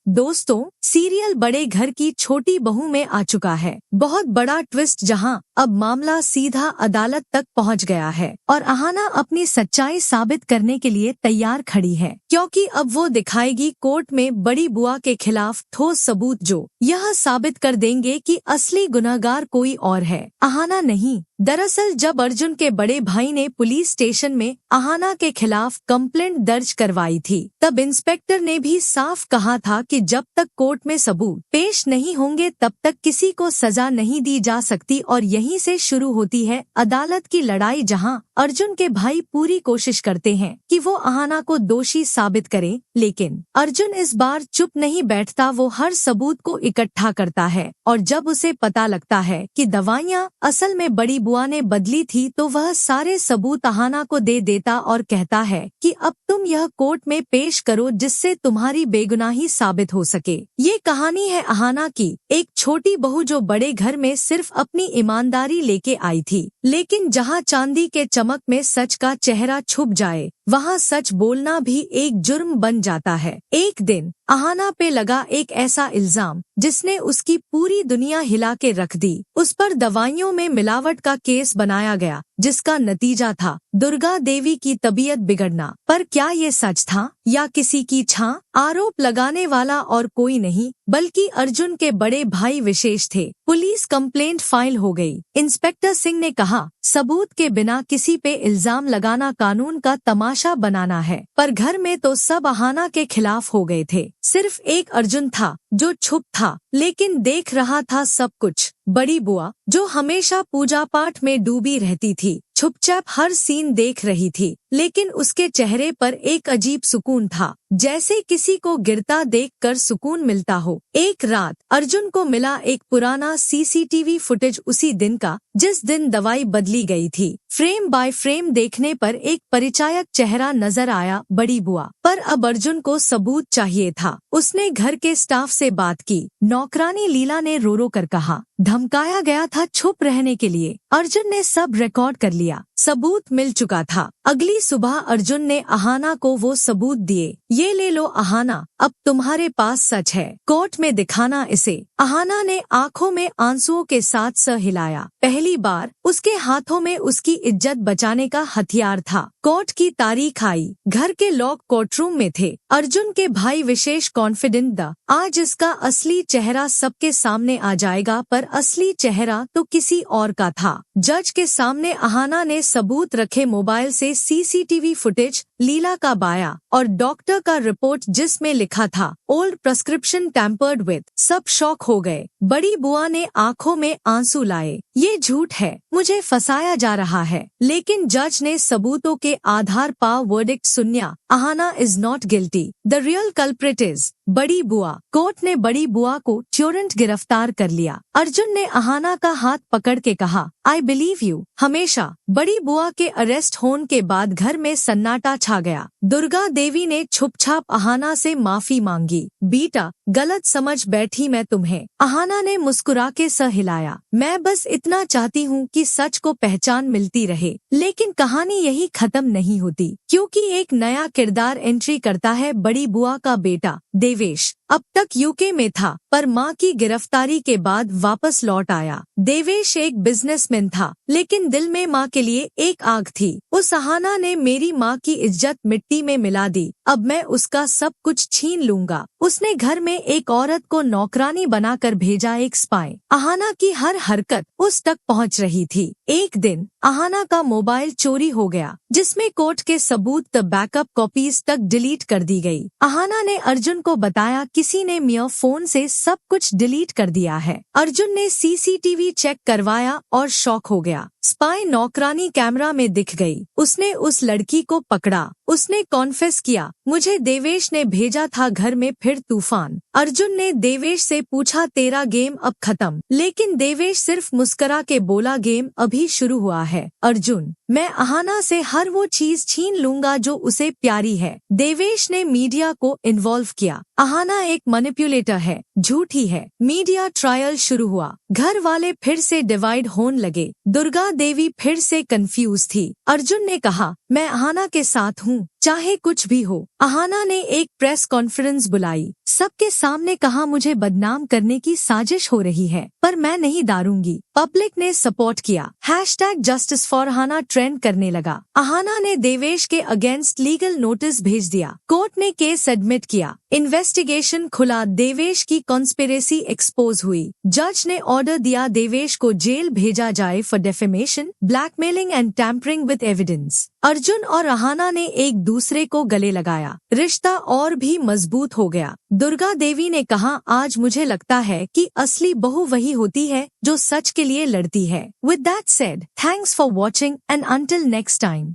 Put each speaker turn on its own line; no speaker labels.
दोस्तों, सीरियल बड़े घर की छोटी बहू में आ चुका है। बहुत बड़ा ट्विस्ट, जहां अब मामला सीधा अदालत तक पहुंच गया है और अहाना अपनी सच्चाई साबित करने के लिए तैयार खड़ी है, क्योंकि अब वो दिखाएगी कोर्ट में बड़ी बुआ के खिलाफ ठोस सबूत जो यह साबित कर देंगे कि असली गुनहगार कोई और है, अहाना नहीं। दरअसल जब अर्जुन के बड़े भाई ने पुलिस स्टेशन में अहाना के खिलाफ कंप्लेंट दर्ज करवाई थी, तब इंस्पेक्टर ने भी साफ कहा था कि जब तक कोर्ट में सबूत पेश नहीं होंगे तब तक किसी को सजा नहीं दी जा सकती। और यहीं से शुरू होती है अदालत की लड़ाई, जहां अर्जुन के भाई पूरी कोशिश करते हैं कि वो अहाना को दोषी साबित करें, लेकिन अर्जुन इस बार चुप नहीं बैठता। वो हर सबूत को इकट्ठा करता है और जब उसे पता लगता है कि दवाइयाँ असल में बड़ी बुआ ने बदली थी, तो वह सारे सबूत अहाना को दे देता और कहता है कि अब तुम यह कोर्ट में पेश करो जिससे तुम्हारी बेगुनाही साबित हो सके। ये कहानी है अहाना की, एक छोटी बहू जो बड़े घर में सिर्फ अपनी ईमानदारी लेके आई थी, लेकिन जहां चांदी के चमक में सच का चेहरा छुप जाए, वहां सच बोलना भी एक जुर्म बन जाता है। एक दिन अहाना पे लगा एक ऐसा इल्जाम जिसने उसकी पूरी दुनिया हिला के रख दी। उस पर दवाइयों में मिलावट का केस बनाया गया, जिसका नतीजा था दुर्गा देवी की तबीयत बिगड़ना। पर क्या ये सच था या किसी की छां? आरोप लगाने वाला और कोई नहीं बल्कि अर्जुन के बड़े भाई विशेष थे। पुलिस कंप्लेंट फाइल हो गई। इंस्पेक्टर सिंह ने कहा, सबूत के बिना किसी पे इल्जाम लगाना कानून का तमाशा बनाना है। पर घर में तो सब अहाना के खिलाफ हो गए थे। सिर्फ एक अर्जुन था जो चुप था, लेकिन देख रहा था सब कुछ। बड़ी बुआ जो हमेशा पूजा पाठ में डूबी रहती थी, चुपचाप हर सीन देख रही थी, लेकिन उसके चेहरे पर एक अजीब सुकून था, जैसे किसी को गिरता देखकर सुकून मिलता हो। एक रात अर्जुन को मिला एक पुराना सीसीटीवी फुटेज, उसी दिन का जिस दिन दवाई बदली गई थी। फ्रेम बाय फ्रेम देखने पर एक परिचायक चेहरा नजर आया, बड़ी बुआ। पर अब अर्जुन को सबूत चाहिए था। उसने घर के स्टाफ से बात की। नौकरानी लीला ने रो रो कर कहा, धमकाया गया था चुप रहने के लिए। अर्जुन ने सब रिकॉर्ड कर लिया। सबूत मिल चुका था। अगली सुबह अर्जुन ने अहाना को वो सबूत दिए। ये ले लो अहाना, अब तुम्हारे पास सच है, कोर्ट में दिखाना इसे। अहाना ने आंखों में आंसुओं के साथ सर हिलाया। पहली बार उसके हाथों में उसकी इज्जत बचाने का हथियार था। कोर्ट की तारीख आई। घर के लोग कोर्टरूम में थे। अर्जुन के भाई विशेष कॉन्फिडेंट था, आज इसका असली चेहरा सबके सामने आ जाएगा। पर असली चेहरा तो किसी और का था। जज के सामने अहाना ने सबूत रखे, मोबाइल से सीसीटीवी फुटेज, लीला का बाया और डॉक्टर का रिपोर्ट जिसमें लिखा था ओल्ड प्रिस्क्रिप्शन टैम्पर्ड विद। सब शॉक हो गए। बड़ी बुआ ने आंखों में आंसू लाए। ये झूठ है, मुझे फंसाया जा रहा है। लेकिन जज ने सबूतों के आधार पर वर्डिक्ट सुनिया, Ahana is not guilty, the real culprit is बड़ी बुआ। कोर्ट ने बड़ी बुआ को तुरंत गिरफ्तार कर लिया। अर्जुन ने अहाना का हाथ पकड़ के कहा, आई बिलीव यू। हमेशा। बड़ी बुआ के अरेस्ट होने के बाद घर में सन्नाटा छा गया। दुर्गा देवी ने छुपछाप अहाना से माफी मांगी। बेटा, गलत समझ बैठी मैं तुम्हें। अहाना ने मुस्कुरा के सर हिलाया। मैं बस इतना चाहती हूँ कि सच को पहचान मिलती रहे। लेकिन कहानी यही खत्म नहीं होती, क्योंकि एक नया किरदार एंट्री करता है। बड़ी बुआ का बेटा देवेश अब तक यूके में था, पर मां की गिरफ्तारी के बाद वापस लौट आया। देवेश एक बिजनेसमैन था, लेकिन दिल में मां के लिए एक आग थी। उस अहाना ने मेरी मां की इज्जत मिट्टी में मिला दी। अब मैं उसका सब कुछ छीन लूंगा। उसने घर में एक औरत को नौकरानी बनाकर भेजा, एक स्पाई। अहाना की हर हरकत उस तक पहुंच रही थी। एक दिन अहाना का मोबाइल चोरी हो गया, जिसमें कोर्ट के सबूत बैकअप कॉपीज तक डिलीट कर दी गई। अहाना ने अर्जुन को बताया, किसी ने मेरे फोन से सब कुछ डिलीट कर दिया है। अर्जुन ने सीसीटीवी चेक करवाया और शॉक हो गया। स्पाई नौकरानी कैमरा में दिख गई। उसने उस लड़की को पकड़ा। उसने कॉन्फेस किया, मुझे देवेश ने भेजा था घर में। फिर तूफान। अर्जुन ने देवेश से पूछा, तेरा गेम अब खत्म? लेकिन देवेश सिर्फ मुस्कुरा के बोला, गेम अभी शुरू हुआ है। अर्जुन, मैं अहाना से हर वो चीज छीन लूंगा जो उसे प्यारी है। देवेश ने मीडिया को इन्वॉल्व किया। अहाना एक मैनिपुलेटर है, झूठी है। मीडिया ट्रायल शुरू हुआ। घर वाले फिर से डिवाइड होने लगे। दुर्गा देवी फिर से कंफ्यूज थी। अर्जुन ने कहा, मैं अहाना के साथ हूँ, चाहे कुछ भी हो। अहाना ने एक प्रेस कॉन्फ्रेंस बुलाई, सबके सामने कहा मुझे बदनाम करने की साजिश हो रही है, पर मैं नहीं दारूंगी। पब्लिक ने सपोर्ट किया। #JusticeForHana ट्रेंड करने लगा। अहाना ने देवेश के अगेंस्ट लीगल नोटिस भेज दिया। कोर्ट ने केस एडमिट किया। इन्वेस्टिगेशन खुला। देवेश की कॉन्स्पिरेसी एक्सपोज हुई। जज ने ऑर्डर दिया देवेश को जेल भेजा जाए for defamation, blackmailing and tampering with evidence. Arjun और अहाना ने एक दूसरे को गले लगाया। रिश्ता और भी मजबूत हो गया। दुर्गा देवी ने कहा, आज मुझे लगता है कि असली बहू वही होती है जो सच के लिए लड़ती है। With that said, thanks for watching and until next time.